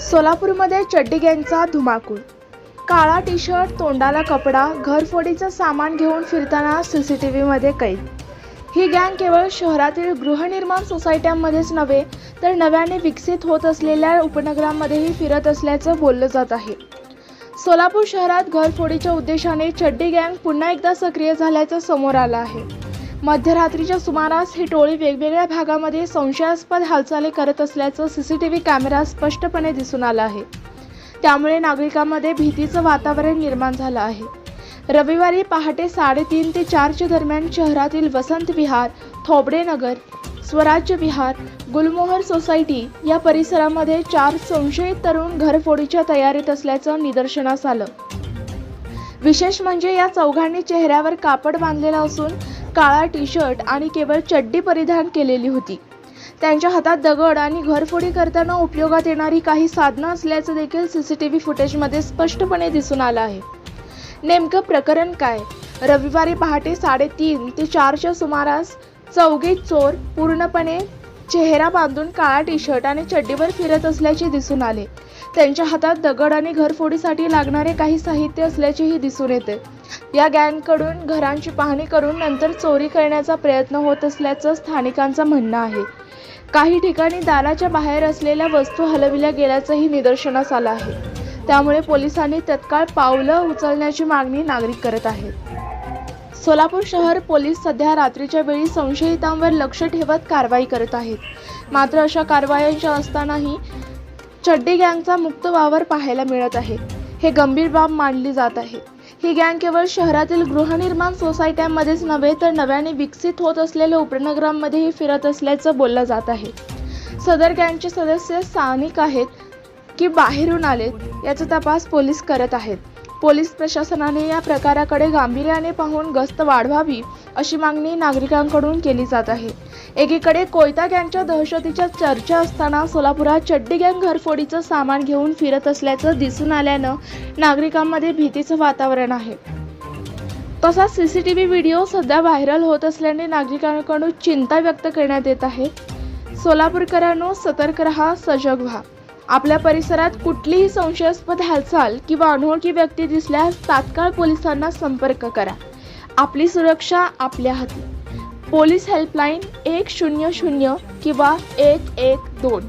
सोलापूरमध्ये चड्डी गँगचा धुमाकूळ। काळा टी शर्ट, तोंडाला कपडा, घरफोडीचं सामान घेऊन फिरताना सीसीटीव्हीमध्ये कैद। ही गँग केवळ शहरातील गृहनिर्माण सोसायट्यांमध्येच नव्हे तर नव्याने विकसित होत असलेल्या उपनगरांमध्येही फिरत असल्याचं बोललं जात आहे। सोलापूर शहरात घरफोडीच्या उद्देशाने चड्डी गँग पुन्हा एकदा सक्रिय झाल्याचं समोर आलं आहे। मध्यरात्रीच्या सुमारास ही टोळी वेगवेगळ्या भागामध्ये संशयास्पद हालचाली करत असल्याचं सीसीटीव्ही कॅमेऱ्यात स्पष्टपणे दिसून आलं आहे। त्यामुळे नागरिकांमध्ये भीतीचं वातावरण निर्माण झालं आहे। रविवारी पहाटे 3:30 ते 4 दरम्यान शहरातील वसंत विहार, थोबडे नगर, स्वराज्य विहार, गुलमोहर सोसायटी या परिसरामध्ये 4 संशयित तरुण घरफोडीच्या तयारीत असल्याचं निदर्शनास आलं। विशेष म्हणजे या चौघांनी चेहऱ्यावर कापड बांधलेला असून काळा टी शर्ट आणि केवळ चड्डी परिधान केलेली होती। त्यांच्या हातात दगड आणि घरफोडी करताना उपयोगात येणारी काही साधनं असल्याचं देखील सीसीटीव्ही फुटेजमध्ये स्पष्टपणे दिसून आलं आहे। नेमकं प्रकरण काय? रविवारी पहाटे 3:30 ते 4च्या सुमारास चौघे चोर पूर्णपणे चेहरा बांधून काळा टी शर्ट आणि चड्डीवर फिरत असल्याचे दिसून आले। त्यांच्या हातात दगड आणि घरफोडीसाठी लागणारे काही साहित्य असल्याचेही दिसून येते। या गँगकडून घरांची पाहणी करून नंतर चोरी करण्याचा प्रयत्न होत असल्याचं स्थानिकांचं म्हणणं आहे। काही ठिकाणी दाराच्या बाहेर असलेल्या वस्तू हलविल्या गेल्याचंही निदर्शनास आलं आहे। त्यामुळे पोलिसांनी तत्काळ पावलं उचलण्याची मागणी नागरिक करत आहेत। सोलापूर शहर पोलीस सध्या रात्रीच्या वेळी संशयितांवर लक्ष ठेवत कारवाई करत आहेत। मात्र अशा कारवायांच्या असतानाही चड्डी गँगचा मुक्त वावर पाहायला मिळत आहे। हे गंभीर बाब मानली जात आहे। ही गँग केवळ शहरातील गृहनिर्माण सोसायट्यांमध्येच नव्हे तर नव्याने विकसित होत असलेल्या उपनगरांमध्येही फिरत असल्याचं बोललं जात आहे। सदर गँगचे सदस्य स्थानिक आहेत की बाहेरून आलेत याचा तपास पोलीस करत आहेत। पोलीस प्रशासनाने या प्रकाराकडे गांभीर्याने पाहून गस्त वाढवावी अशी मागणी नागरिकांकडून केली जात आहे। एकीकडे कोयता गँगच्या दहशतीच्या चर्चा असताना सोलापुरात चड्डी गँग घरफोडीचं सामान घेऊन फिरत असल्याचं दिसून आल्यानं नागरिकांमध्ये भीतीचं वातावरण आहे। तसाच सीसीटीव्ही व्हिडिओ सध्या व्हायरल होत असल्याने नागरिकांकडून चिंता व्यक्त करण्यात येत आहे। सोलापूरकरांनो, सतर्क रहा, सजग व्हा। आपल्या परिसरात कुठलीही संशयास्पद हालचाल किंवा अनोळखी व्यक्ती दिसल्यास तात्काळ पोलिसांना संपर्क करा। आपली सुरक्षा आपल्या हाती। पोलीस हेल्पलाईन 100 किंवा 112